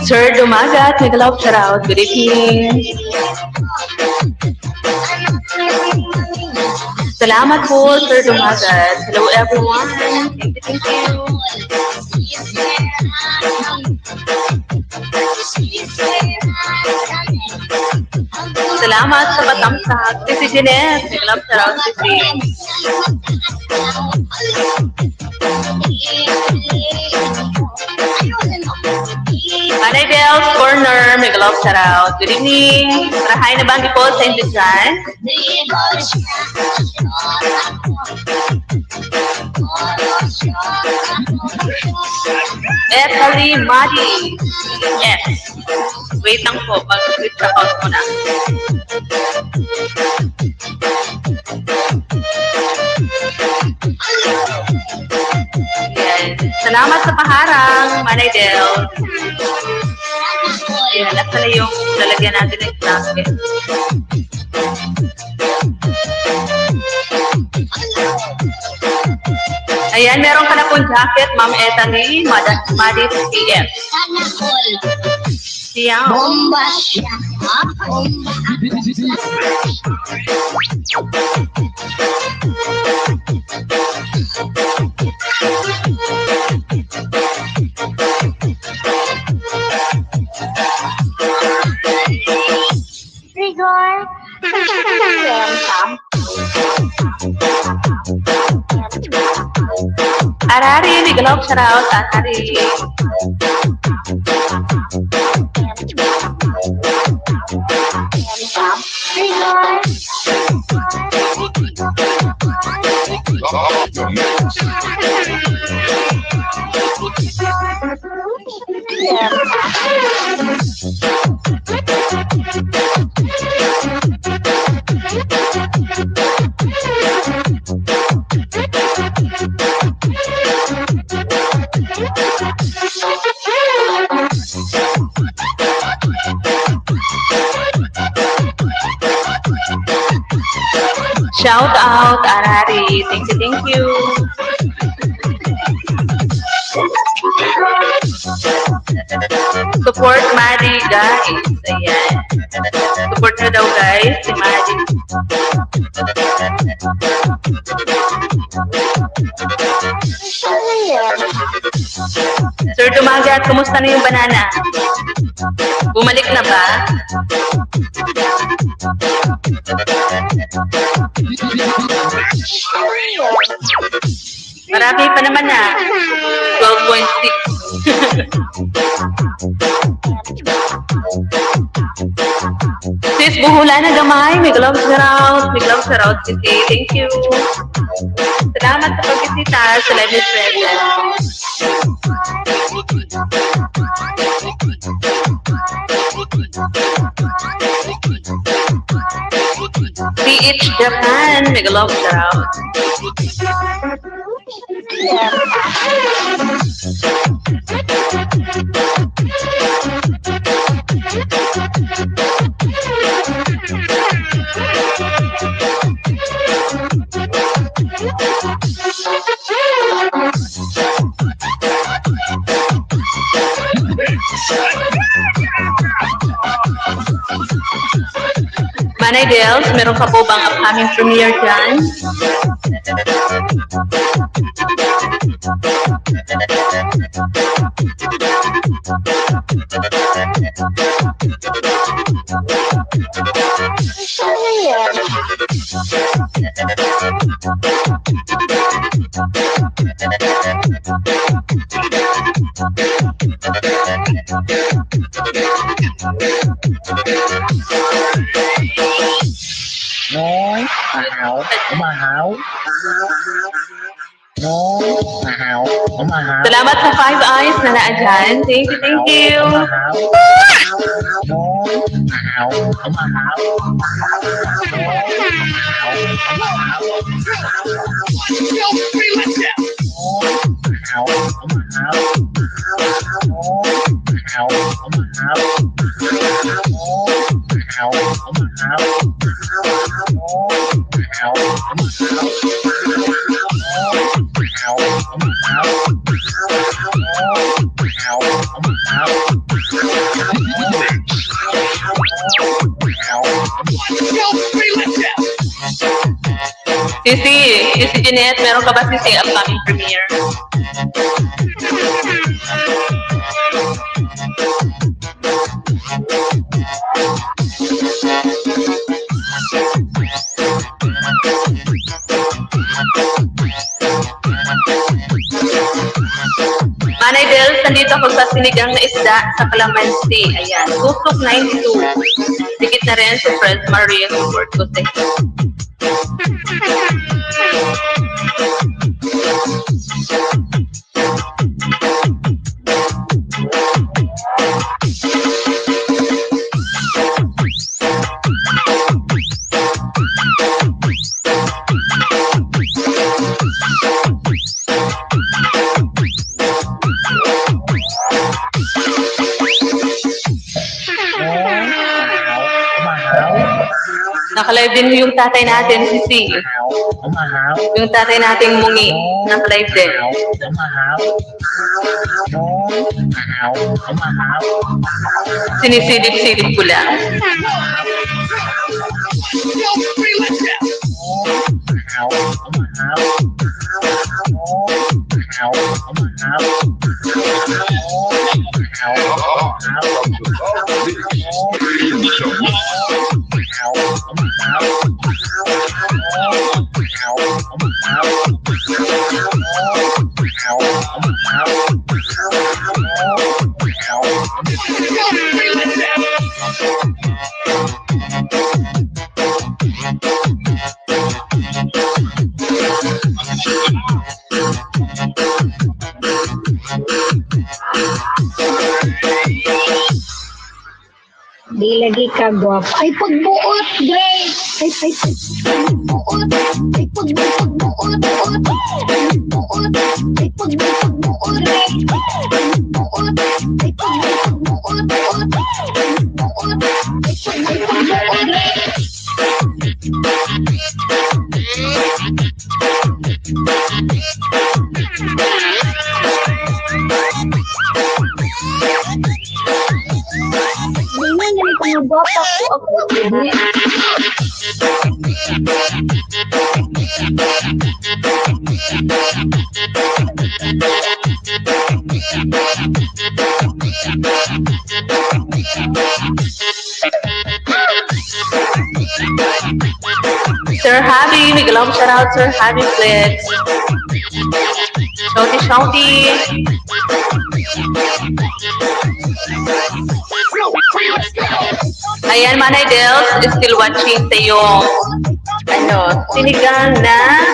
Sir Dumagat, Nicolao, shout out. Good evening. Salamat po, Sir Dumagat. Hello, everyone. Thank you. Salamat sa patamsak. Si Jeanette, Nicolao, shout out. Manay Bells Corner, may galop shout out. Good evening. Rahay na banggi po sa inyo dyan. Ethally Madi. Yes. Wait lang po, pag-switch out ko na. Yes. Salamat sa paharang, Manay Del. Ayan, at pala yung lalagyan natin ng plastic. Ayan, meron ka na pong jacket, Ma'am Ethany, Madi PM. Siya. Bomba siya. Rigor. Arari, Nicolao, shout out, Arari. Shout out, Arari. Thank you. Support Maddie, guys. Ayan. Support nyo daw, guys, si Maddie. Sir Dumagat, kumusta na yung banana? Bumalik na ba? Marami pa naman na. 12.6. Sis, buhula na gamay. May gloves around. City. Thank you. Salamat sa pagbisita sa live present. PH Japan. May gloves around. Manay Dels, meron ka po bang upcoming premiere dyan? Nói hảo mà hảo Nói hảo mà hảo Salamat sa 5 eyes na naadyan. Thank you, thank you. mà hảo Nói hảo mà hảo Hảo mà hảo Hảo mà hảo Hảo mà hảo Sisi Jeanette, meron ka ba sisi upcoming premiere? Manay Dels, nandito ako sa sinigang na isda sa Calamansi. Ayan, Tusok 92. Dikit na rin si Fred Maria support ko sa Naka-live din yung tatay natin, si C. Yung tatay nating mungi. Naka-live din. Sinisilip-silip ko lang. Di lagi ka guwap. Ay, pagbuot, Grace! Ay, pagbuot. Ay, pagbuot. Pagbuot. Ay, pagbuot, Grace. Pagbuot. Ay, pagbuot. Pagbuot. Ay, pagbuot, Grace. Ganyan, ganyan, guwapa ko ako. Sir Javi, may galong shout out, Sir Javi Flitz. Shouty. Ayan, Manay Dels, still watching sa yung sinigang na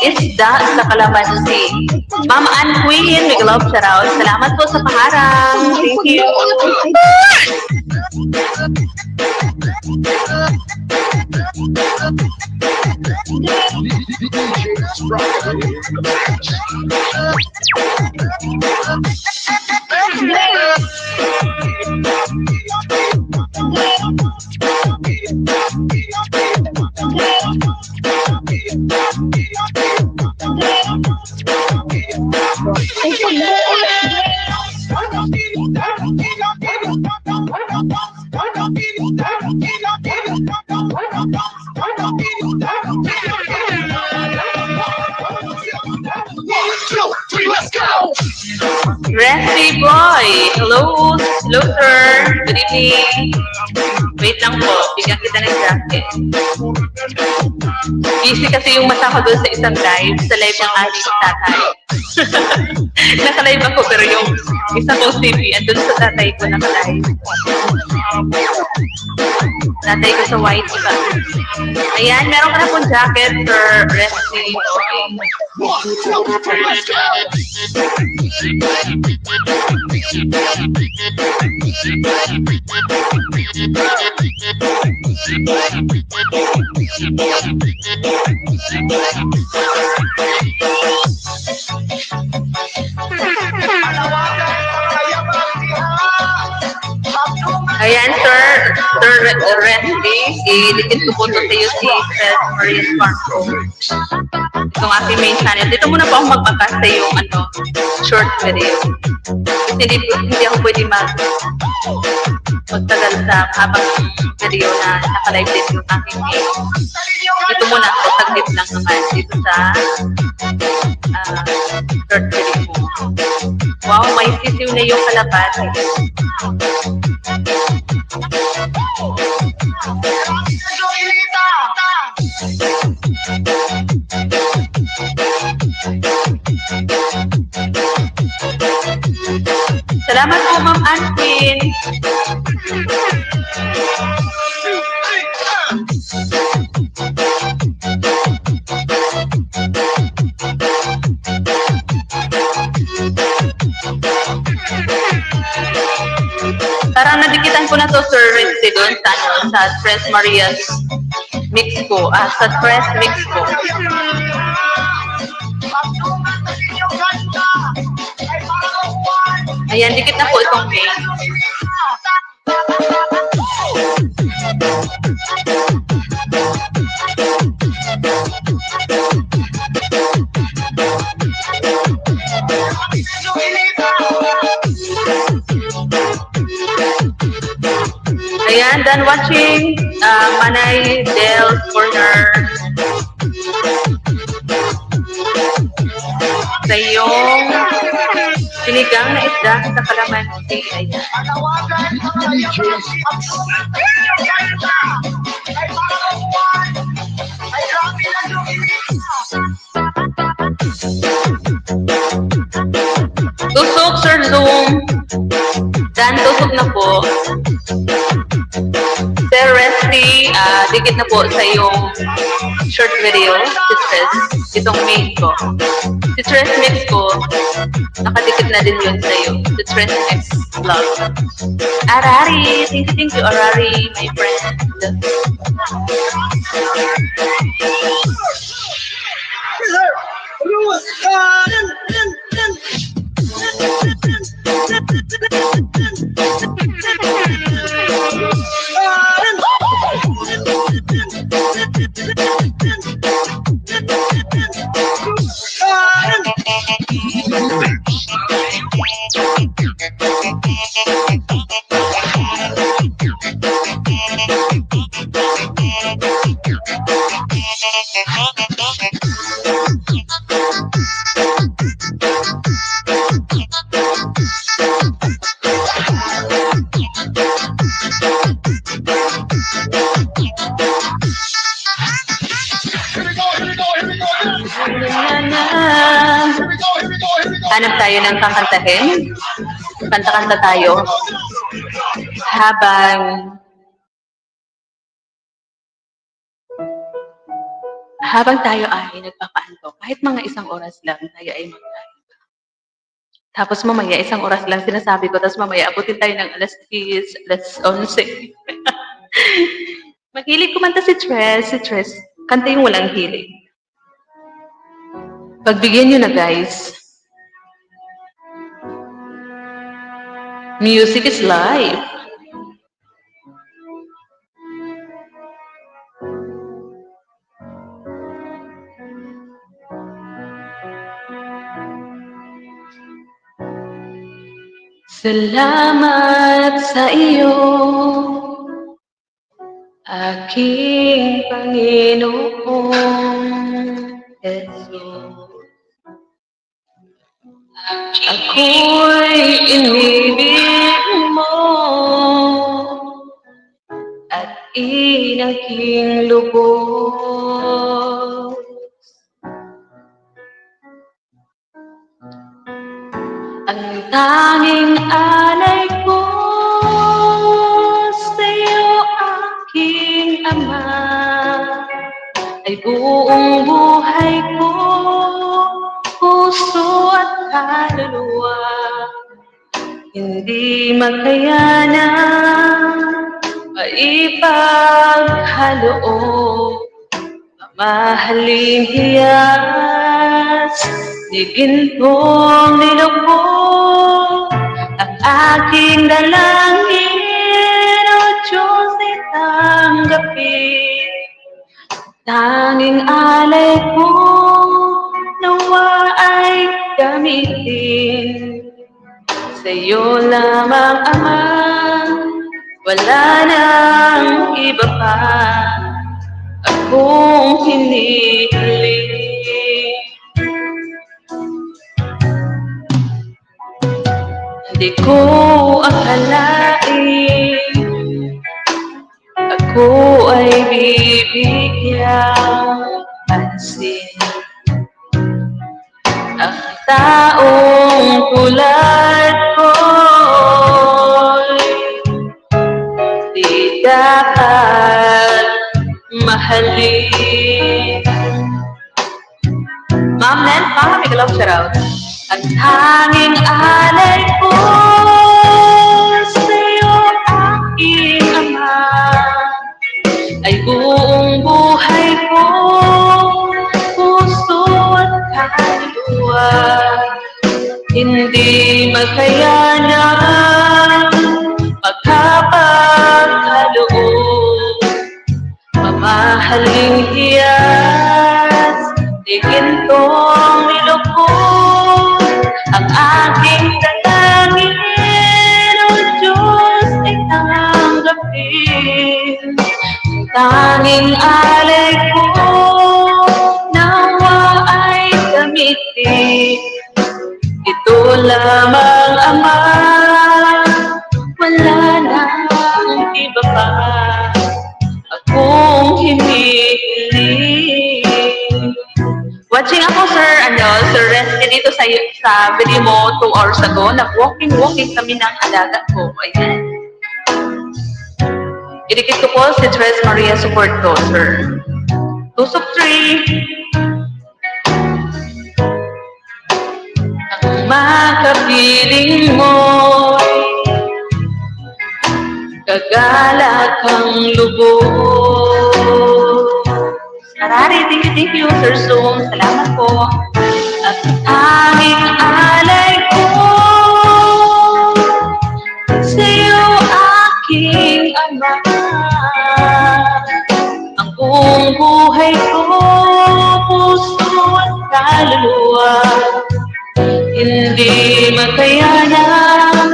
isda sa Calamansi. Mama Ann Queen, may galong shout out. Salamat po sa paharang. Thank you. Boy. Hello. Hello, sir. Good evening. Wait lang po. Bigyan kita ng jacket. Busy kasi yung mata ko doon sa isang live. Sa live ng aking tatay. Naka-live ako pero yung isa kong CV andun sa tatay ko naka-live. Tatay ko sa white iba. Ayan, meron ka na pong jacket for resting. Ayan, sir. Sir Resty, ilikit ko po ito sa iyo si Fred Marian Farco. Itong aking main channel. Dito muna po ako magbakas sa yung short video. Kasi hindi ako pwede magtagal sa habang video na naka-live din yung aking main. Dito muna ako, taglit lang naman dito sa short video. Wow, may sisiw na yung kalapati. Salamat po, Ma'am Antin. Parang nadikitan ko na to, Sir Rinzi, doon sa Tres Marias mix ko. Sa Tres mix ko. Ayan, dikit na po itong main. Ayan, done watching Manay Del Corner. Sa iyong sinigang na isda sa kalamansi. Ayan. Tusok, Sir Zoom. Dan, tusok na po. Sir Resty, dikit na po sa iyong short video, si Tres, itong main ko. Si Tres Mix ko, nakadikit na din yun sa iyo. Si Tres Mix vlog. Arari, thank you, Arari, my friend. Hanap tayo ng kakantahin. Kanta-kanta tayo. Habang tayo ay nagpapaanto, kahit mga isang oras lang tayo ay magkain. Tapos mamaya isang oras lang sinasabi ko, tapos mamaya abutin tayo ng alas 10, alas 11. Maghilig kumanta si Tres. Kanta yung walang hilig. Pagbigyan nyo na, guys. Music is life. Salamat sa iyo, aking Panginoong Jesus. Ako'y inibig mo at inaging lubos. Ang tanging alay ko sa'yo, aking ama, ay buong buhay ko, puso at kaluluwa. Hindi makayanan maipagkaloob, mamahaling hiyas, di gintong nilubog ang aking dalangin, o Diyos ay tanggapin. Tanging alay ko nawa ay gamitin, sa'yo lamang, Ama, wala nang iba pa akong hinihiling. Hindi ko akalain ako ay bibigyan pansin. Ang taong tulad ko'y di dapat mahalin. Ma'am Nen, mama, may galap siya raw. Ang tanging alay ko sa'yo, aking ama, ay buong buhay ko, puso at kaluluwa. Hindi makayanan magkapagkaloob, mamahaling hiyas, di gintong nilubog ang aking dalangin, o Diyos ay tanggapin. Tanging alay ko nawa ay gamitin, ito lamang, Ama, wala nang iba pa akong hinihiling. Watching ako, Sir Resty, dito sa video mo 2 hours ago. Nag-walking kami ng alaga ko. Ayan. Idikit ko po si Tres Maria Soporto, Sir. Tusok 3. Ang makapiling mo'y kagala kang lubos. Narari, thank you, Sir Zoom. Salamat po. At aming alay ko sa'yo, aking ama, ang buong buhay ko, puso at kaluluwa. Hindi makayanan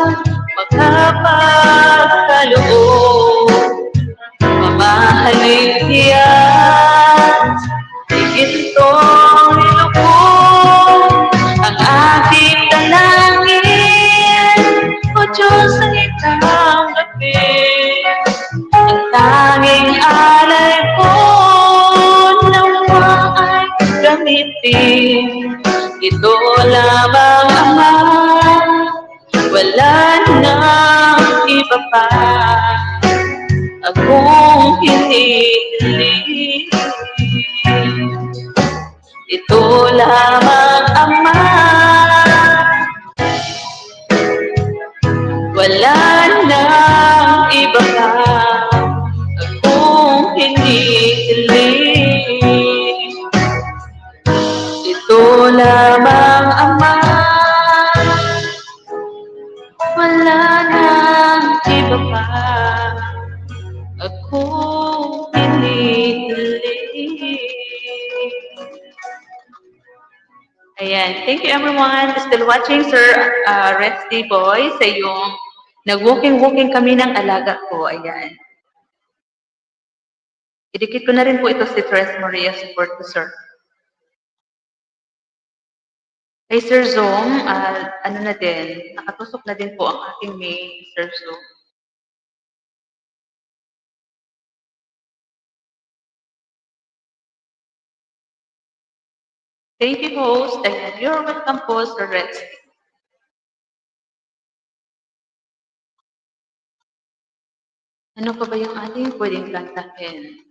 magkapagkaloob, mamahaling hiyas, di gintong nilubog ang aking dalangin, o Diyos ay tanggapin. Ang tanging alay ko nawa ay gamitin, ito lamang, Ama, wala nang iba pa akong hinihiling. Ito lamang, Ama, wala nang iba pa akong hinihiling. Ito lamang, Ama, wala nang iba pa akong hinihiling. Ayan. Thank you, everyone. Still watching, Sir Resty Boy, sa yung nag-walking kami ng alaga ko. Ayan. Idikit ko na rin po ito si Tres Maria Support, Sir. Kay Sir Zong, ano na din, nakatusok na din po ang aking main, Sir Zong. Thank you, host, and you're welcome po, Sir Rex. Ano pa ba yung ating pwedeng kantahin?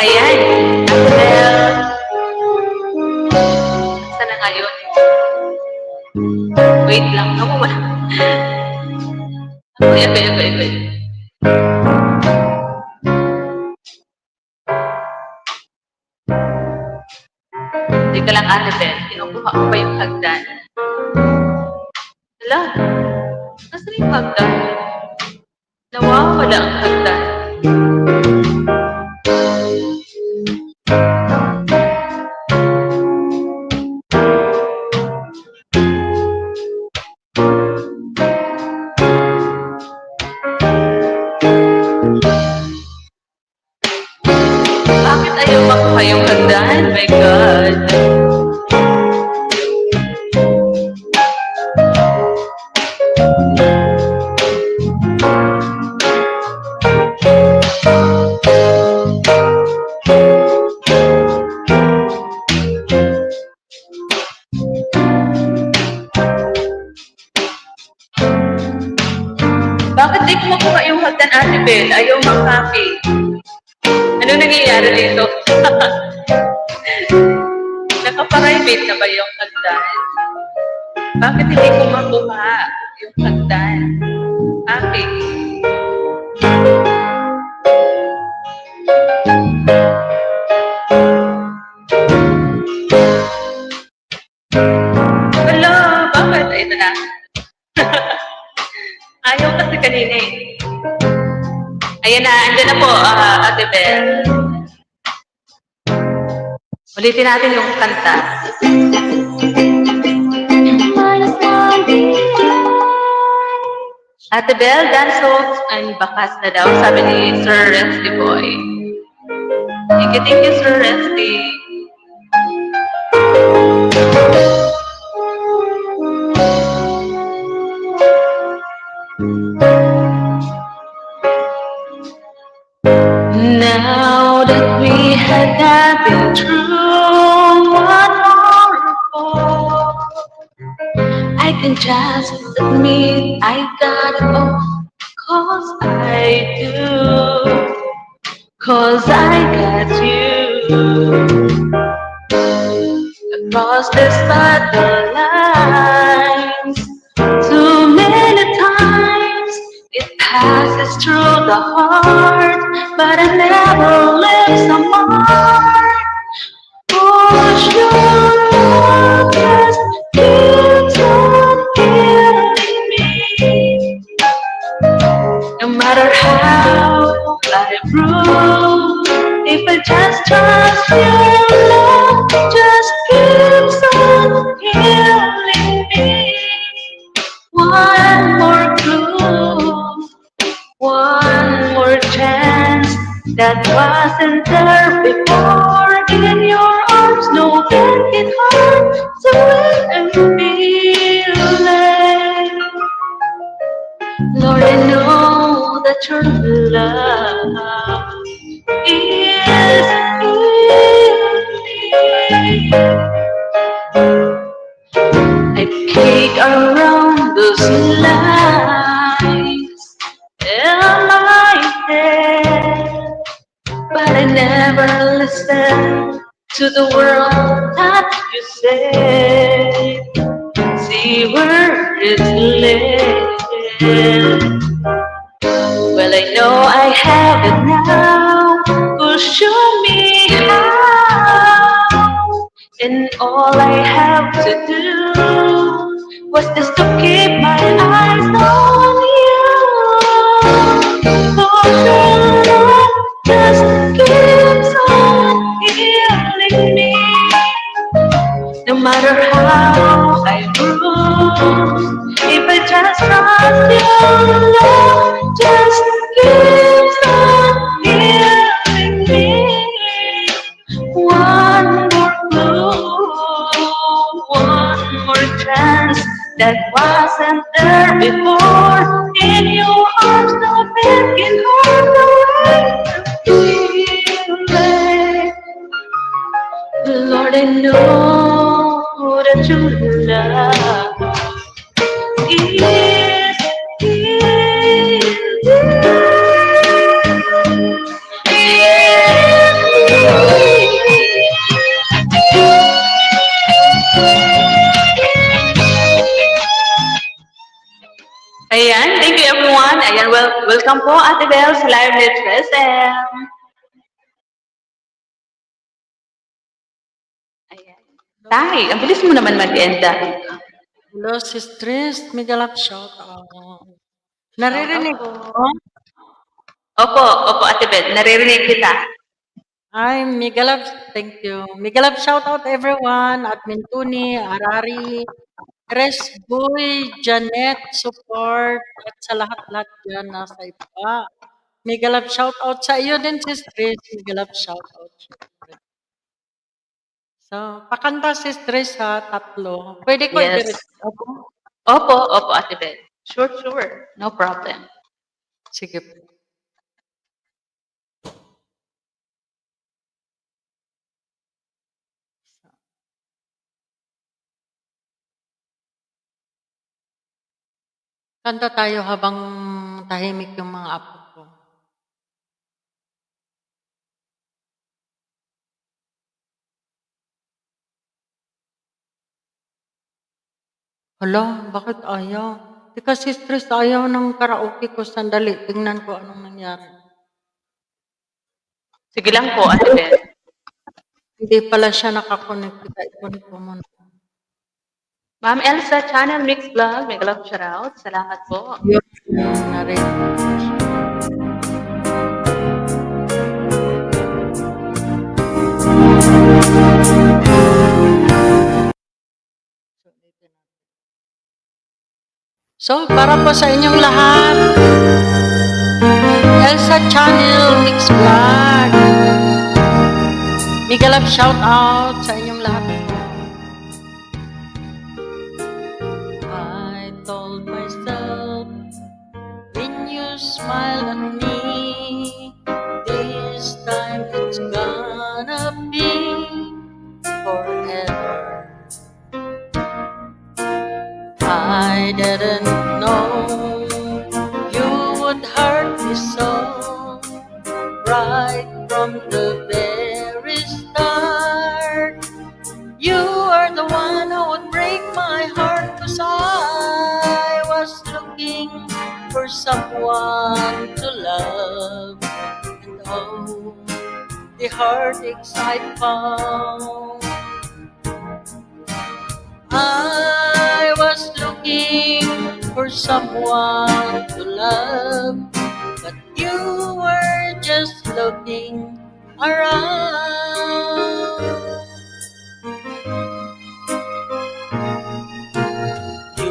Ayan, Annabelle. Saan na ngayon? Wait lang, nawawala. Wait. Teka lang, Annabelle. Kinukuha ko pa yung hagdan. Wala. Nasaan yung hagdan? Nawawala ang hagdan. Bakit ayaw makuha yung hagdan? My God. Bakit di ko makuha yung hagdan, Ate Bel? Ayaw mag-copy. Ano nangyayari dito? Naka-private na ba yung hagdan? Bakit hindi ko makuha yung hagdan? Copy. Wala, bakit? Ay, ito na. Ayaw kasi kanina eh. Ayan na, andyan na po, Ate Bel. Ulitin natin yung kanta. Ate Bel, dance off and bakas na daw, sabi ni Sir Resty Boy. Thank you, Sir Resty. Now that we had been through what horrible, I can just admit I got it all, 'cause I do, 'cause I got you. Across the battle lines, too many times it passes through the heart, but it never leaves a mark. Push your love just keeps on killing me. No matter how I prove, if I just trust your love just keeps on killing me. One more clue, one more chance that wasn't there before. In your arms, no can get hard to wait and feel it. Lord, I know that your love is healing. I kick around those lies in my head, but I never listen to the world that you say. See where it's led. Well, I know I have it now. Will show me how. And all I have to do was just to keep my eyes on you. For your love just keeps on healing me. before. In your arms, nothing can hold away the feeling. Lord, I know that your love is Ayan, thank you everyone. Ayan, welcome po Ate Bel sa live ni Tres M. Ayan. Tay, ang bilis mo naman mag-end. Hello, Sisters. Miguel shout out. Naririnig Opo. ko? Opo, Ate Bel, naririnig kita. Ay, Miguel, thank you. Miguel, shout out everyone. Admin Tuni, Arari, Res Boy, Janet, support, at sa lahat-lahat dyan nasa iba. Miguel, shout out sa iyo din, Sisters. Miguel, shout out. So, pakanta, Sisters, ha, tatlo. Pwede ko Yes. i-direct ako? Opo, Ate Bel. Sure. No problem. Sige po. Kanta tayo habang tahimik yung mga apo ko. Hala, bakit ayaw? Di kasi stress ayaw ng karaoke ko. Sandali, tingnan ko anong nangyari. Sige lang po, Ate Bel. Hindi pala siya nakakonect. I-connect ko muna. Ma'am Elsa, Channel Mix Vlog, may galap shoutout. Salamat po. Yun, narinig. So, para po sa inyong lahat, Elsa Channel Mix Vlog. Miguel Love shout out sa inyong lahat. I told myself, when you smile at me, this time it's gonna be forever. I didn't know you would hurt me so, right from the very start. You are the one who would break my heart, 'cause I was looking for someone to love. And oh, the heartaches I found. I was looking for someone to love, but you were just looking around. You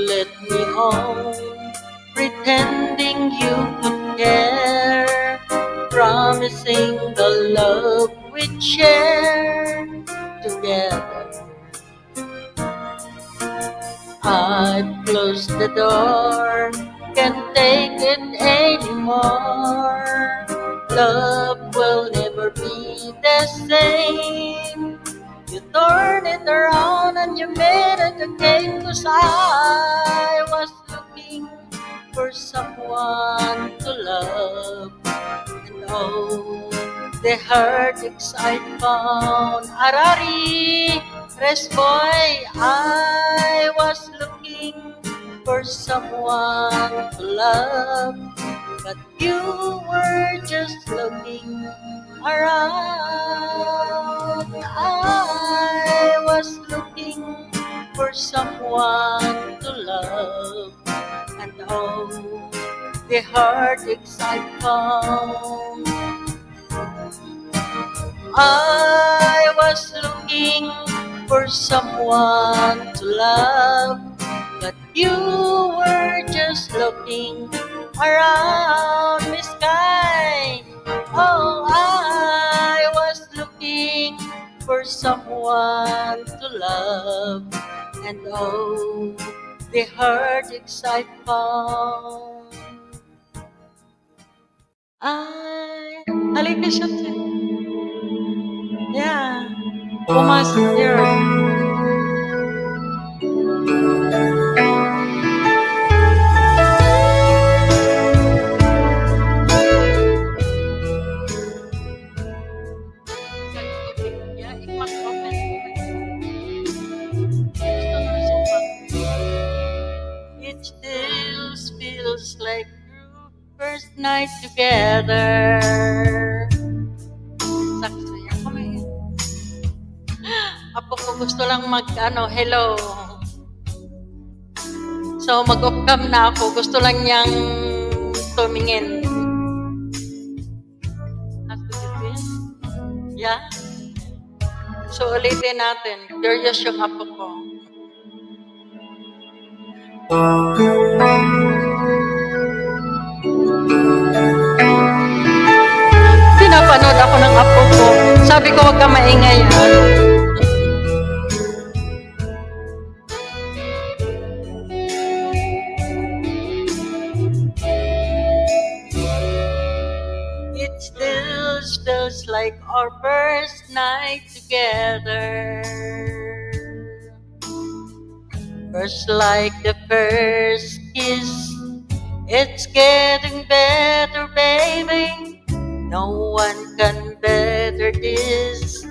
let me on, pretending you could care, promising the love we'd share together. I've closed the door, can't take it anymore. Love will never be the same. You turned it around and you made it again, 'cause I was looking for someone to love. And oh, the heartaches I found. Arari, Res Boy, I was looking for someone to love, but you were just looking around. I was looking for someone to love, and oh, the heartaches I found. I was looking for someone to love, but you were just looking around. Miss Sky, oh, I was looking for someone to love, and oh, the heartaches I found. Halika siya. Yeah. Pumasok here. Yeah, ikmak open. It still feels like our first night together. Sakto yan. Kumain. Apo ko gusto lang hello. So, mag-off cam na ako. Gusto lang niyang tumingin. Yeah? So, ulitin natin. Curious yung apo ko. Pinapanood ako ng apo ko. Sabi ko, huwag ka maingay, ha? It still feels like our first night together. First like the first kiss. It's getting better, baby. No one can better this.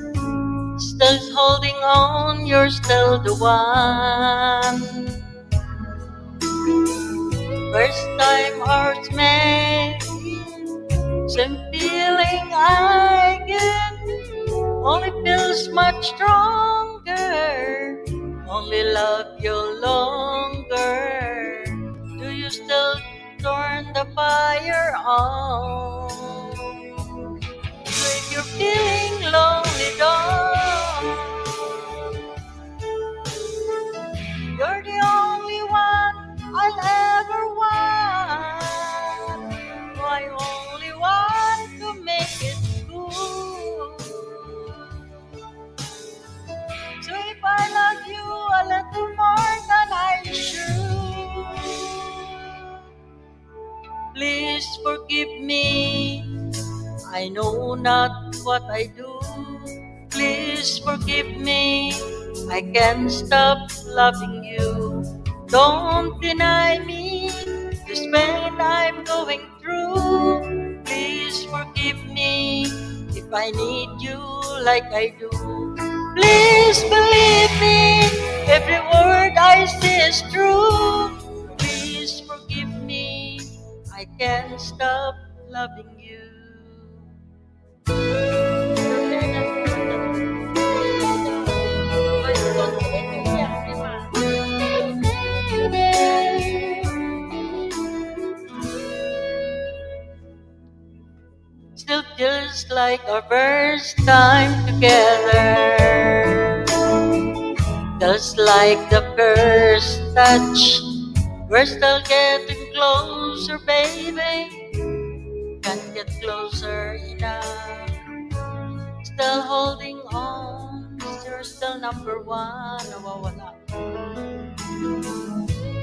Still holding on, you're still the one. First time hearts met. Same feeling I get. Only feels much stronger. Only love you longer. Do you still turn the fire on? When you're feeling lonely, don't. You're the only one I'll ever want. I only want to make it good. So if I love you a little more than I should, please forgive me. I know not what I do. Please forgive me. I can't stop loving you. Don't deny me this pain I'm going through. Please forgive me if I need you like I do. Please believe me, every word I say is true. Please forgive me, I can't stop loving you. Still feels like our first time together. Just like the first touch. We're still getting closer, baby. Can't get closer enough. Still holding on. You're still number one. Nawawala.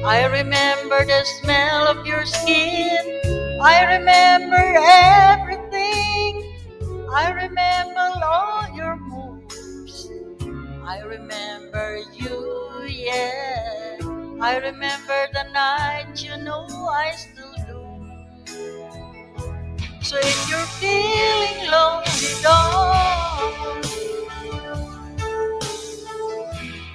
I remember the smell of your skin. I remember everything. I remember all your moves. I remember you, yeah. I remember the night, you know I still do. So if you're feeling lonely, don't.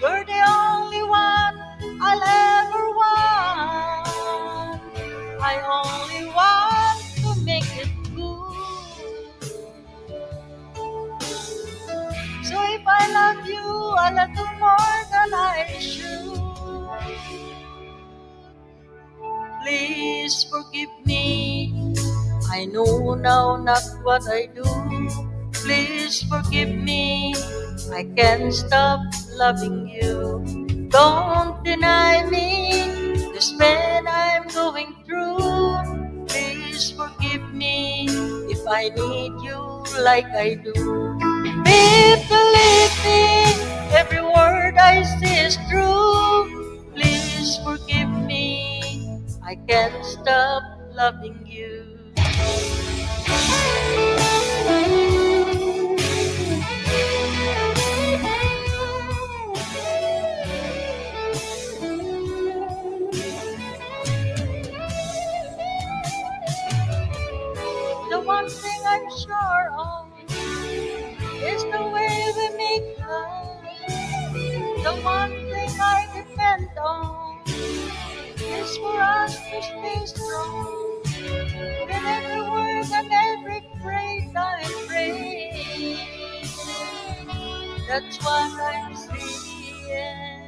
You're the only one I'll ever want. I only want to make it good. So if I love you a little more than I should, please forgive me. I know now not what I do. Please forgive me. I can't stop loving you. Don't deny me this pain I'm going through. Please forgive me if I need you like I do. Please believe me, every word I say is true. Please Please forgive me. I can't stop loving you. The one thing I'm sure of is the way we make love. The one thing I depend on is for us to stay strong. With every word and every phrase I pray, that's what I'm saying.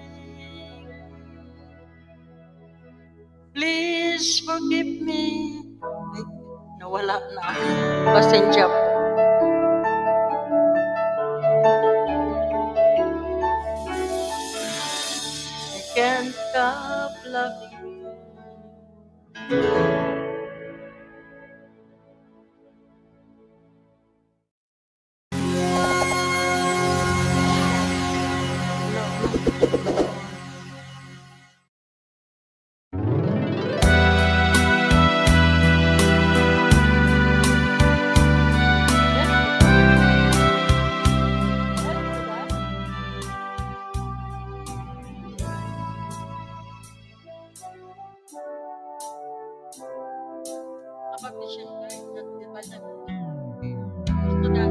Please forgive me. Ay, nawala na. Pasensya po. I can't stop loving you. Apa vision ko? Di ba na? Gusto na.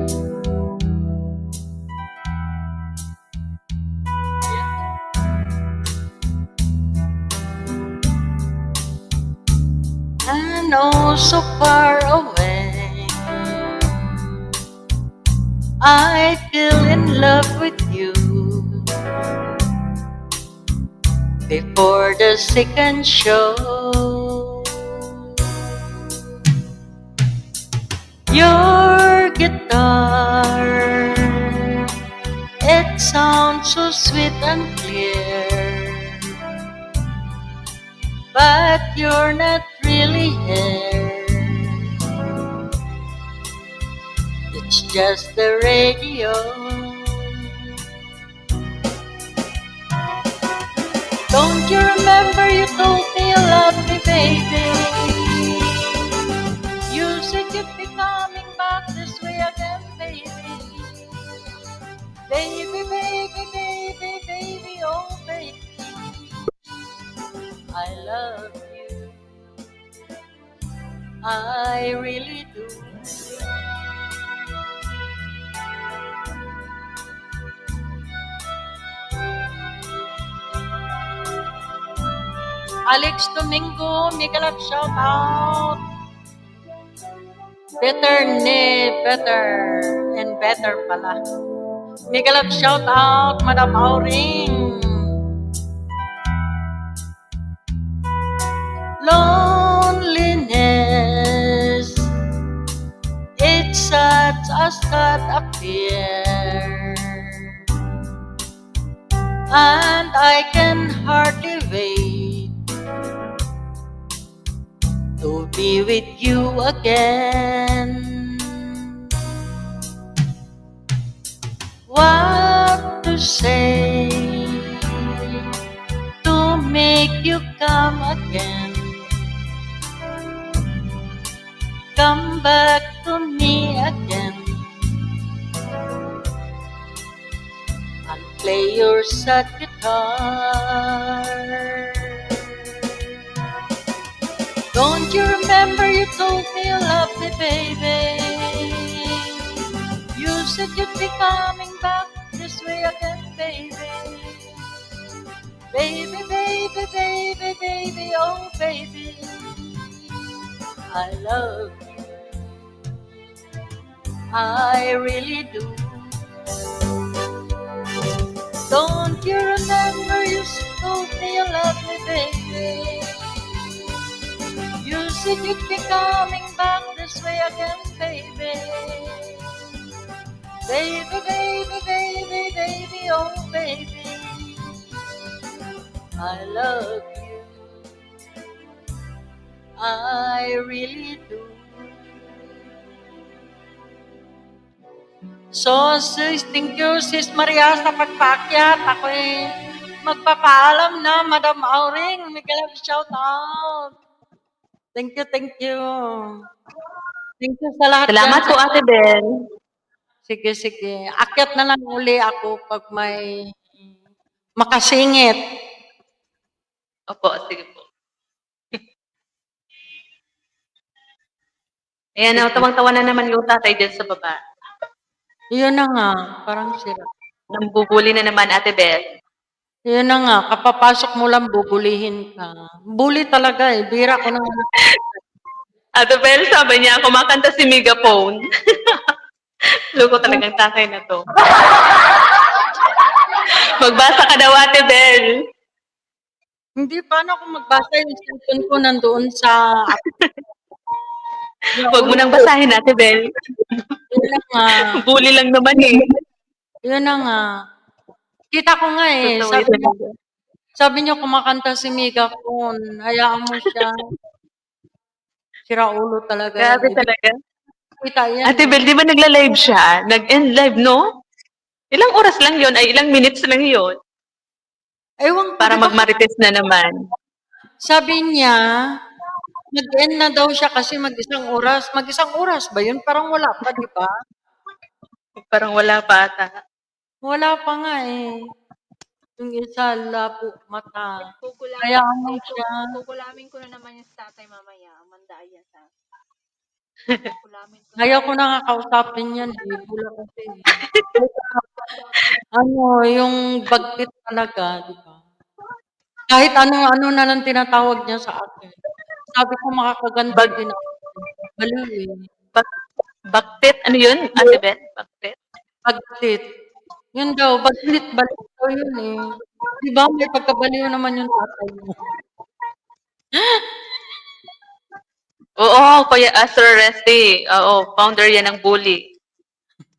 I know so far away, I feel in love with you. Before the second show, your guitar, it sounds so sweet and clear, but you're not really here. It's just the radio. Don't you remember you told me you loved me, baby? You said you'd be coming back this way again, baby. Baby, baby, baby, baby, oh baby, I love you. I really do. Alex Domingo, mega love shout out. Better and better pala. Mega love shout out, Madam Auring. Loneliness, it's such a sad affair, and I can hardly wait to be with you again. What to say to make you come again? Come back to me again and play your sad guitar. Don't you remember you told me you loved me, baby? You said you'd be coming back this way again, baby. Baby, baby, baby, baby, oh baby, I love you. I really do. Don't you remember you told me you loved me, baby? You said you'd be coming back this way again, baby. Baby, baby, baby, baby, oh baby, I love you. I really do. So, sis, thank you, sis Maria, sa pagpaakyat. Ako'y magpapaalam na, Madam Auring. Mega love shout out. Thank you, thank you. Thank you sa lahat Salamat dyan. po, Ate Bel. Sige, sige. Akyat na lang uli ako pag may makasingit. Opo, sige po. Ayan, tawang-tawa na naman yung tatay dyan sa baba. Yun na nga, parang sira. Nambubuli na naman, Ate Bel. Yun na nga, kapapasok mo lang, bubulihin ka. Bully talaga eh. Bira ko na nga. Ate Bel, sabi niya, kumakanta si Megaphone. Loko talagang tatay na to. Magbasa ka daw, Ate Bel. Hindi, paano ako magbasa yung cellphone ko nandoon sa... Huwag mo nang basahin, Ate Bel. Yun na nga. Bully lang naman eh. Yun na nga. Kita ko nga eh. Totoo yun. Sabi niyo kumakanta si Megaphone. Hayaan mo siya. Sira ulo talaga. Grabe yan. talaga. Kita yan. Ate Bel, di ba nagla-live siya? Nag-end live, no? Ilang oras lang yon ay ilang minutes lang yon Ewan ko, para di ba? magmarites na naman. Sabi niya, mag-end na daw siya kasi mag-isang oras. Mag-isang oras ba yun? Parang wala pa, di ba? Parang wala pa ata. Wala pa nga eh. Yung isa, labo, mata. Hayaan mo siya. Kukulamin ko na naman yung tatay mamaya. Manda yan sa Ayaw ko na nga kausapin yan. Bula kasi. Ano, yung bagtit talaga, di ba? Kahit ano-ano na lang tinatawag niya sa akin. Sabi ko makakaganda Bag- din ako. Baliw eh. Baktit, ano yun, Ate Bel? Baktit? Bagtit. Yun daw, bagtit, baliw daw yun eh. Di ba may pagkabaliw naman yung tatay mo? Oo, Kuya Sir Resty. Oo, founder yan ng Bully.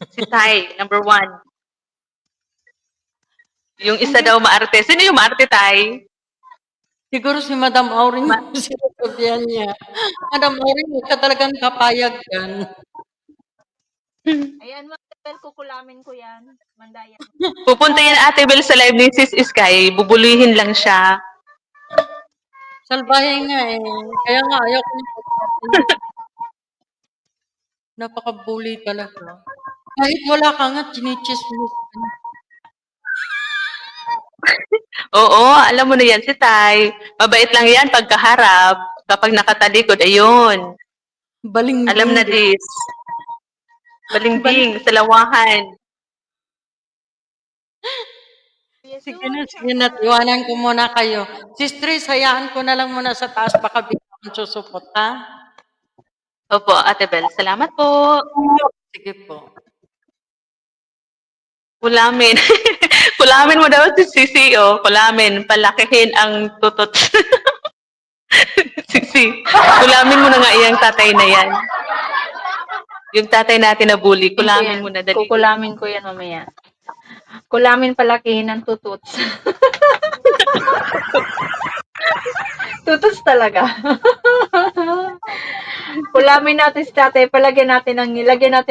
Si Tay, number 1. Yung isa daw maarte. Sino yung maarte, Tay? Siguro si Madam Auring yung sinasabihan niya. Madam Auring, huwag ka talagang kapayag yan. Ayan, Bel, kukulamin ko yan. Manda yan. Pupunta yan, Ate Bel, sa live ni Sis Sky. Bubuluhin lang siya. Salbahe nga eh. Kaya nga, ayaw ko yung pagkasin. Napaka-bully talaga. Kahit wala ka nga, chinichismis ka na. Oo, alam mo na yan si Tay. Mabait lang yan pagkaharap. Kapag nakatalikod, ayun. Balingbing. Alam na this. Balingbing, salawahan. Sige na, iwanan ko muna kayo. Sis Tris, hayaan ko na lang muna sa taas, baka biglang susupot, ha? Opo, Ate Bel. Salamat po. Sige po. Kulamin. Kulamin mo daw si Sisi, oh. Kulamin. Palakihin ang tutot. Sisi. Kulamin mo na nga iyang tatay na yan. Yung tatay natin na bully. Kulamin mo na. Dali. Kukulamin ko yan mamaya. Kulamin palakihin ng tututs. Tututs talaga. Kulamin natin si tatay, lagyan natin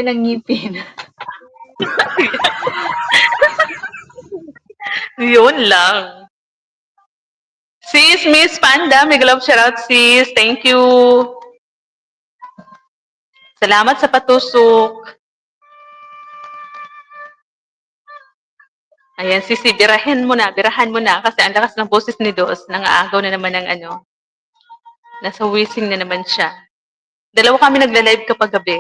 ng ngipin. Yun lang. Sis, Miss Panda, may love shoutout, sis. Thank you. Salamat sa patusok. Ayan, sisi, birahan mo na. Kasi ang lakas ng boses ni Dos. Nangaagaw na naman ng ano. Nasa wheezing na naman siya. Dalawa kami nagla-live kapag gabi.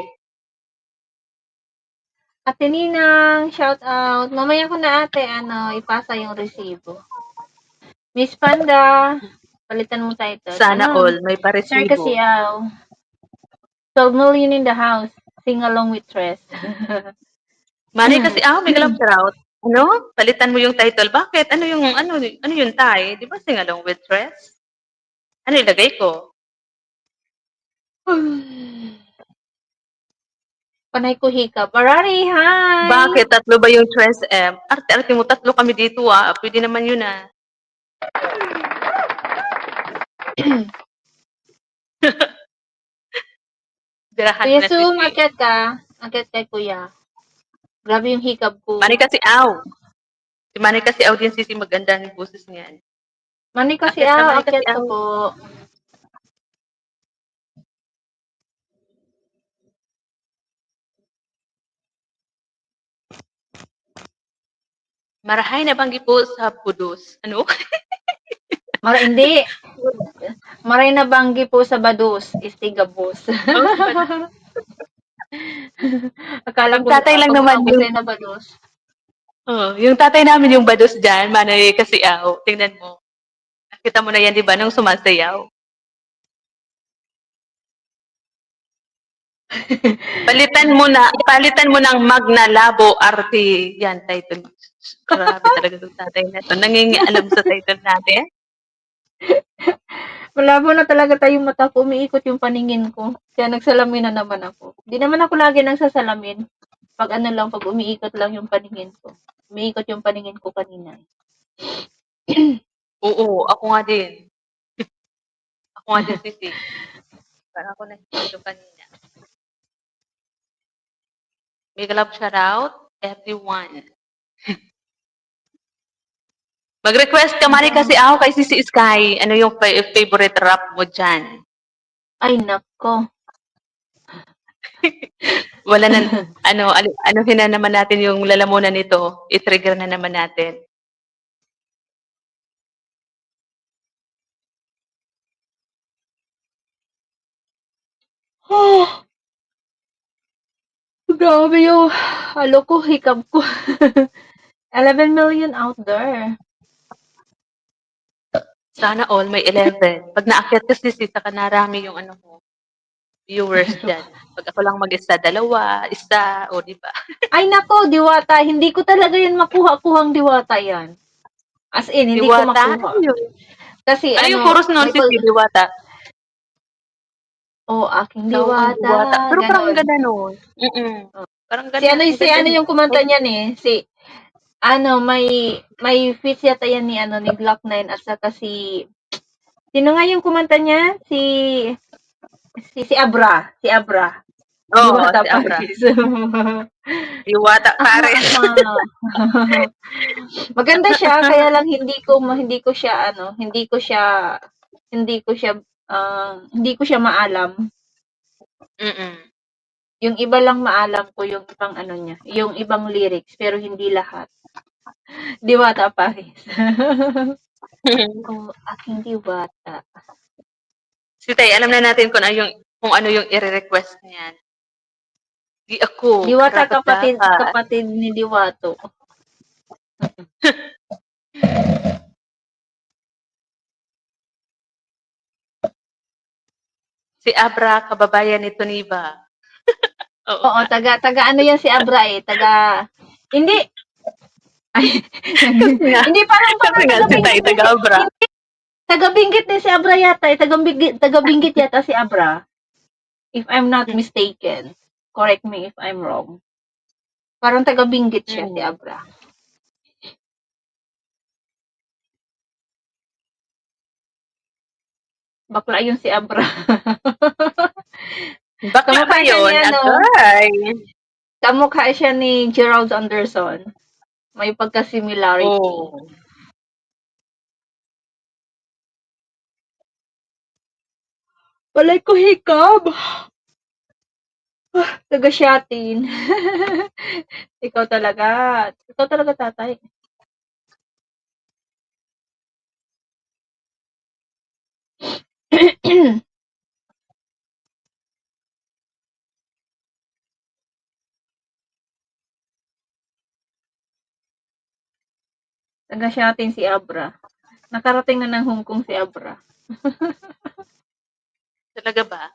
Ate Ninang, shout out. Mamaya ko na ate, ipasa yung resibo. Miss Panda, palitan mo title. Sana all, may Sir paresibo. kasi 12 million in the house. Sing along with Tres. Mari kasi, may love shoutout. Ano? Palitan mo yung title. Bakit? Ano yung tay? Di ba sing along with Tres? Ano ilagay ko? Panay ko hika. Barari, hi! Bakit? 3 ba yung Tres M? Arte-arte mo, 3 kami dito Pwede naman yun Birahan Kuya na Sum, sisi. akyat ka. Akyat kay kuya. Grabe yung hikab ko. Mari kasi, Si Manny kasi audience si maganda ang boses niyan. Mani kasi Akyat ka, Manny kasi akyat ka po. Marahay na banggi po sa Budos. Ano? Hindi. Maray na banggi po sa Badus, istigabos. Oh, Akala yung ko tatay lang pag naman umabot yung sa'yo na Badus. yung tatay namin yung Bados diyan, Manay kasi tingnan mo. Nakita mo na yan, 'di ba, nung sumasayaw. Palitan mo ng Magna Labo Arte yan title. Grabe talaga yung tatay na to. Nangingialam sa title natin. Malabo na talaga tayong mata ko, umiikot yung paningin ko. Kaya nagsalamin na naman ako. Hindi naman ako lagi nagsasalamin. Pag pag umiikot lang yung paningin ko. Umiikot yung paningin ko kanina. Oo, ako nga din. Ako nga din, Sisi. Parang ako nag-ito kanina. Big love shout out, everyone. Mag-request ka, Manny, kasi ako kay Sisi Sky. Ano yung favorite rap mo dyan? Ay, nako. Wala na, anuhin na naman natin yung lalamunan nito. I-trigger na naman natin. Oh, grabe yung hikab ko. 11 million out there. Sana all may 11. Pag naakyat ka, Sisi, saka narami yung viewers dyan. Pag ako lang mag-isa, dalawa, isa, o di ba? Ay, nako, diwata. Hindi ko talaga yan makuha-kuhang diwata yan. As in, hindi ko Diwata? makuha. Ano yun? Kasi Ano yung chorus nun, Sisi, Diwata? aking Ikaw ang diwata. Diwata. Pero parang Ganon. ganda nun. Parang ganda. Si ano yung kumanta niyan eh. May feat yata yan ni Glock 9 at saka sino nga yung kumanta niya? Si Abra. Si Abra. Oo, Diwata si Abra. Paris. Diwata Paris. Maganda siya, kaya lang hindi ko siya maalam. Yung iba lang maalam ko yung ibang niya, yung ibang lyrics, pero hindi lahat. Diwata Paris. Aking diwata. Si Tay, alam na natin kung ano yung i-request niyan. Di ako. Diwata kapatid ni Diwato. Si Abra, kababayan ni Toniba. Oo, taga ano yan si Abra eh, hindi. Ay, hindi parang si Tay, taga Abra. Taga-Binggit din si Abra yata, taga-Binggit yata si Abra. If I'm not mistaken. Correct me if I'm wrong. Parang taga-Binggit siya si Abra. Bakla yun si Abra. Bakla ba yun? Agay. Kamukha siya ni Gerald Anderson. May pagka-similarity. Oh. Walay ko hikab. Taga-shatin. Ikaw talaga, tatay. Taga-shatin si Abra. Nakarating na ng Hong Kong si Abra. Talaga ba?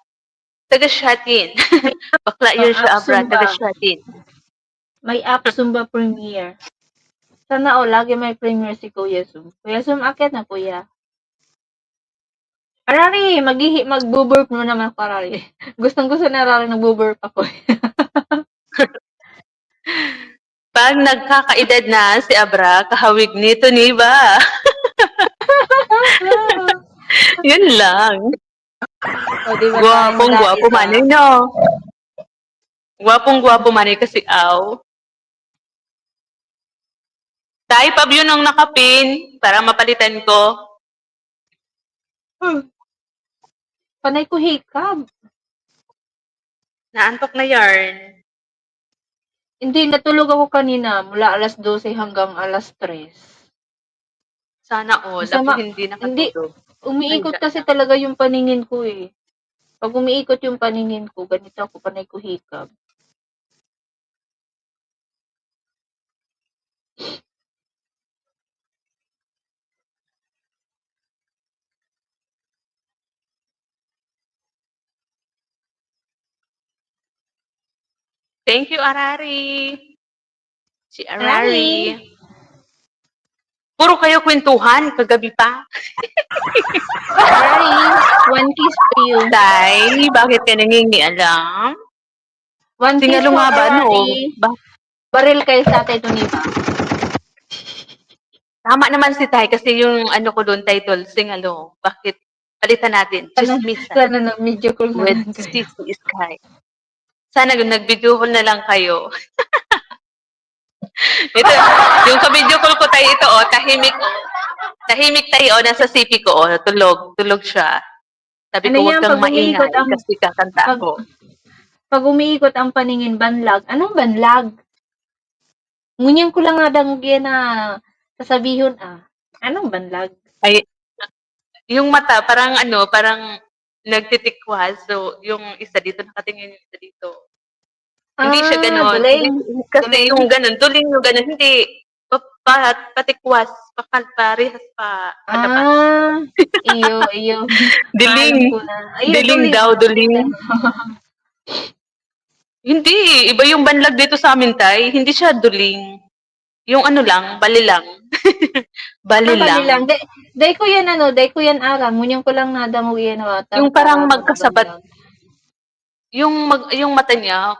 Taga-shatin. Bakla yun siya, Abra. Taga-shatin. May app Zumba Premiere. Sana lagi may premiere si Kuya Zoom. Kuya Zoom, akit na kuya. Arari, mag-burp mo naman ako, Arari. Gustong-gusto na Arari, nag-burp ako. Pag nagkakaedad na si Abra, kahawig nito ni ba? Yun lang. Diba Gwapong-gwapo manay, no? Gwapong-gwapo manay kasi aw. Type up yun ang nakapin para mapalitan ko. Panay ko hikab. Naantok na yarn. Hindi, natulog ako kanina mula alas 12 hanggang alas 3. Sana all. Masama- Ako hindi hindi. nakatulog. Umiikot Ay, kasi lang. talaga yung paningin ko eh. Pag umiikot yung paningin ko, ganito ako panay ko hikab. Thank you, Arari. Si Arari. Arari. Puro kayo kwentuhan kagabi pa. Arari, one kiss to you. Day, bakit ka nangingialam? One kiss Singalo po, nga ba, no? Arari. Ba- Baril kayo sa Tatay Tuniba. Tama naman si Tay kasi yung ano ko doon title, Singalo. Bakit? Palitan natin. Chismisan Sana nag-video call na with lang kayo. Sissy Sky. Sana nag-video call na lang kayo. Ito, yung ka-video call ko tayo ito, oh, tahimik. Tahimik tayo, oh, nasa CP ko, oh, tulog. Tulog siya. Sabi Ano ko, huwag yan, kang pag maingay umiikot ang- kasi kakanta pag- ko. Pag umiikot ang paningin, banlag. Anong banlag? Ngunyan ko lang nga dangugyan na sasabihon Anong banlag? Ay, yung mata, parang ano, parang nagtitikwas. So, yung isa dito, nakatingin yung isa dito. Hindi siya ganon. Duling. Kasi Duling. yung ganon, tuling yung ganon, hindi. Patikwas, parehas pa, palabas. Iyo. Diling. Alam ko na. Ayun, Diling daw, diling. Hindi, iba yung banlag dito sa amin, Tay. Hindi siya duling. Yung ano lang, bali lang. Bali lang. Day ko yan day ko yan aram. Ngunyan ko lang nadamog yan Yung parang magkasabat. Yung mata niya,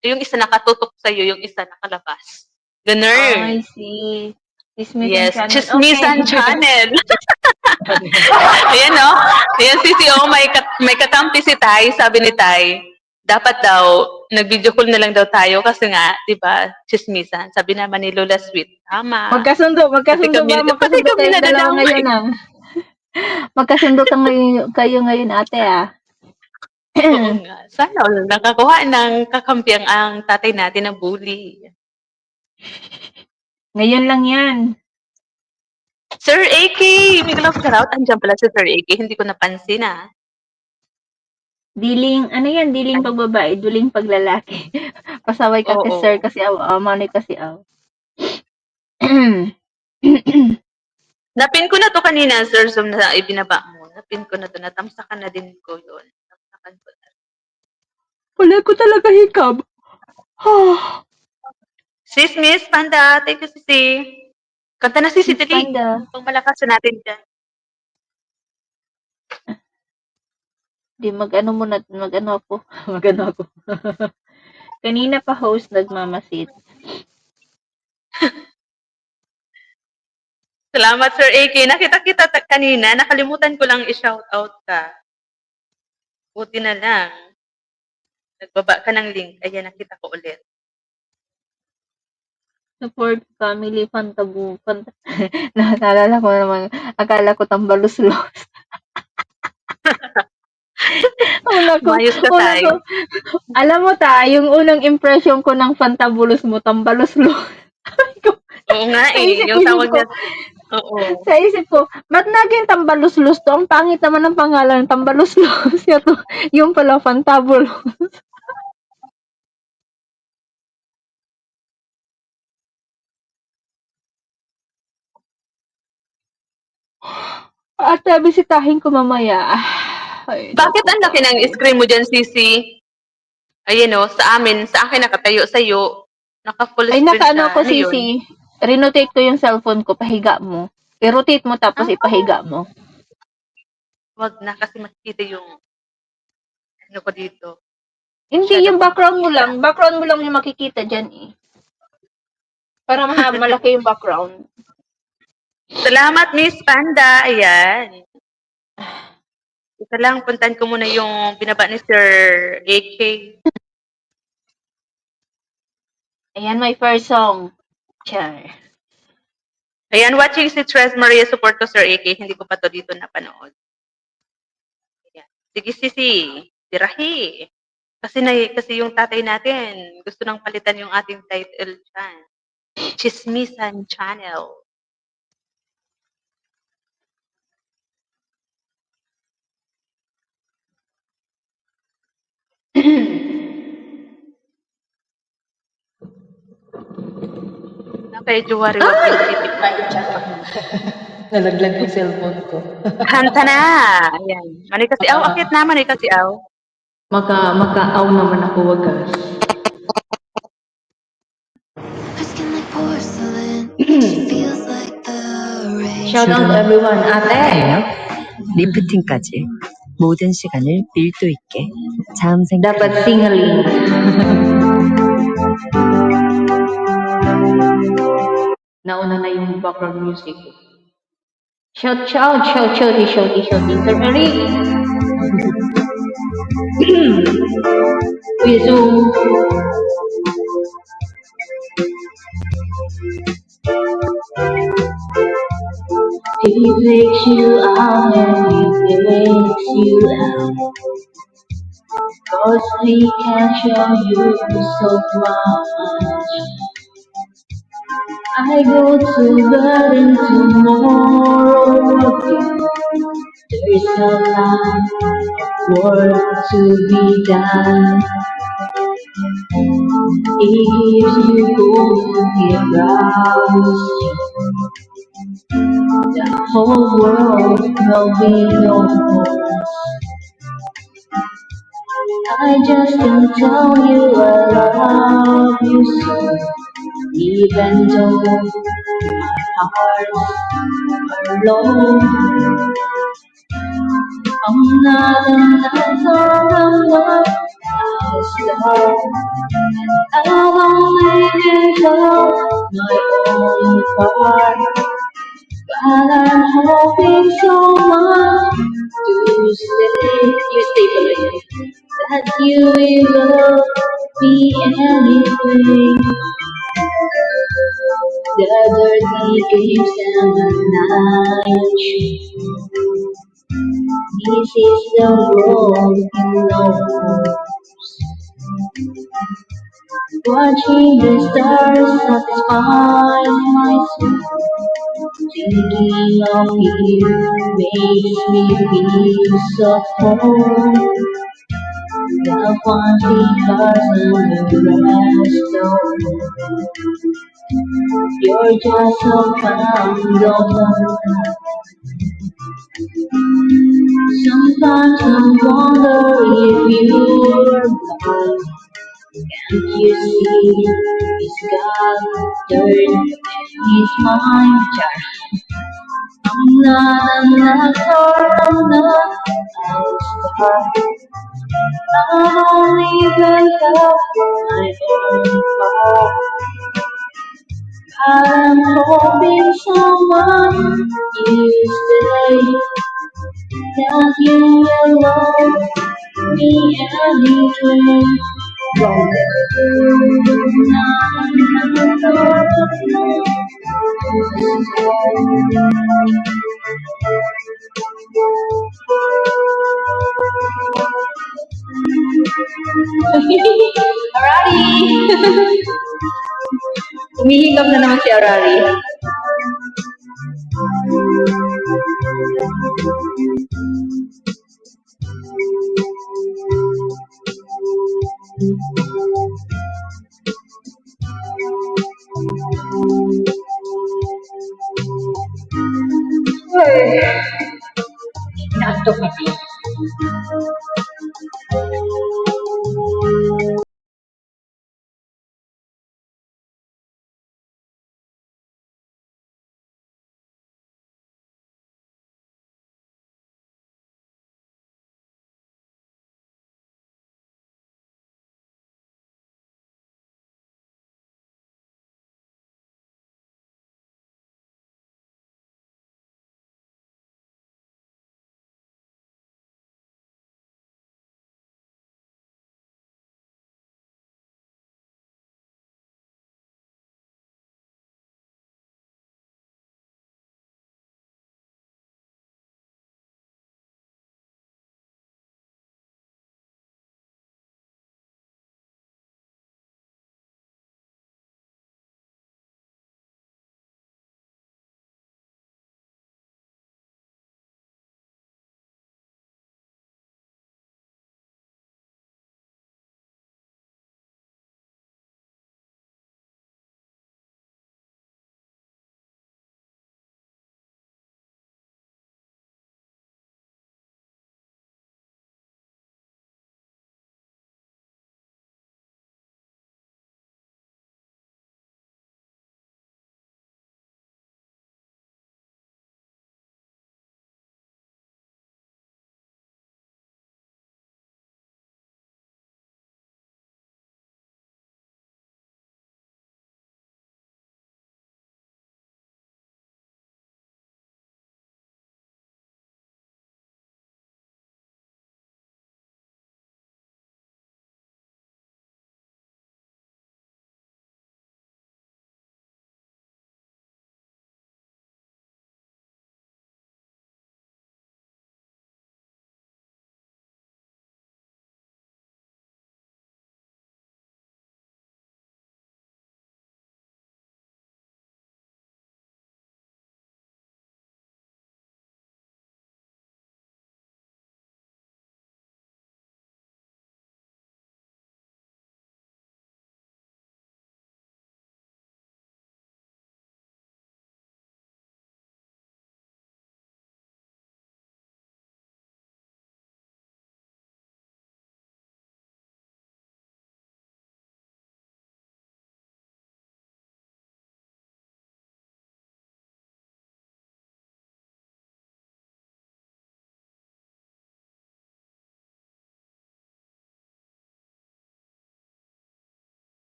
yung isa nakatutok sa'yo, yung isa nakalabas. Ganun. I see. Chismisan Yes, channel. Chismisan Okay. Channel. Ayan, no? Ayan, CCO, may katampi si Tay. Sabi ni Tay, dapat daw, nag-video call na lang daw tayo kasi nga, di ba, chismisan. Sabi naman ni Lola Sweet, tama. Magkasundo Pati ba? kami Magkasundo kayong dalawa nadadamay. ngayon Magkasundo kayo ngayon ate Oo nga. Sana all nakakuha ng kakampiang ang tatay natin na bully. Ngayon lang yan. Sir AK! May love shoutout. Andiyan pala si Sir AK. Hindi ko napansin, Diling, ano yan? Diling pag babae, duling pag lalaki. Pasaway ka kay Oo. sir kasi manay kasi Napin ko na to kanina, Sir Zoom, na ibinaba mo. Napin ko na to. Natamsakan na din ko yun. Natamsakan ko na. Wala ko talaga hikab. Sis, Miss Panda. Thank you, Sisi. Kanta na Sisi, dali. Panda. Pang malakas natin dyan. Di mag-ano ako. Kanina pa host nagmamasid. Salamat, Sir AK. Nakita kita kanina. Nakalimutan ko lang i-shoutout ka. Buti na lang. Nagbaba ka ng link. Ayan, nakita ko ulit. Support family Fantabu. Naalala ko naman. Akala ko tambalos-los. Mayos ka tayo. Alam mo yung unang impression ko ng Fantabulos mo, tambalos-los. Oo nga Sa isip Yung ko, tawag niya. Oo. Sa isip ko, ba't naging tambalos-los to? Ang pangit naman ng pangalan, tambalos-los. Yung pala, Fantabulos. At bisitahin ko mamaya. Ay, Bakit ang laki ng screen mo dyan, Sisi? Ayan sa akin nakatayo sa'yo. Naka-full Ay, screen nakaano siya. ko, Ano yun? Sisi. Renotate ko yung cellphone ko, pahiga mo. I-rotate mo tapos ipahiga mo. Wag na kasi makikita yung ano ko dito. Hindi, yung background mo lang. Background mo lang yung makikita dyan Para malaki yung background. Salamat, Miss Panda. Ayan. Isa lang, puntan ko muna yung binaba ni Sir AK. Ayan, my first song. Char. Ayan, watching si Tres Maria support ko, Sir AK. Hindi ko pa to dito napanood. Ayan. Sige, sisi. Tirahi. Kasi yung tatay natin, gusto nang palitan yung ating title dyan. Chismisan Channel. Kay Juwari, wag yung titip. Nalaglag yung cellphone ko. Hanta na! Ayan. Manay kasi aw, akit na, manay kasi aw. Makaaw naman ako wagas. Shout out to everyone. Ate! 리프팅까지 모든 시간을 밀도 있게 자음 생각 Dapat singaling. Nauna na yung background music. Shout, shouty. Sir Eric! Wizu! He takes you out and he takes you out. Cause we can show you so much. I go to bed and tomorrow there's a lot of work to be done. It keeps you going, it rouse you. The whole world will be yours. I just can't tell you I love you so. Even though my heart's alone, I'm not an actor, I'm not a star. I've only become my own part. But I'm hoping so much to stay, you stay forever, that you will love me anyway. The dirty games and the night. This is the world you know. Watching the stars satisfies my soul. Thinking of you makes me feel so cold. The fancy cars and the rest of you're just a pound of love. Sometimes I wonder if you're blind. Can't you see he's got dirt his mind? I'm not an actor, I'm not a star. I've only built up my own part. I'm hoping someone you stay, that you will love me anyway. Arari! Umihigap na naman si Arari. Ay, inaantok ako.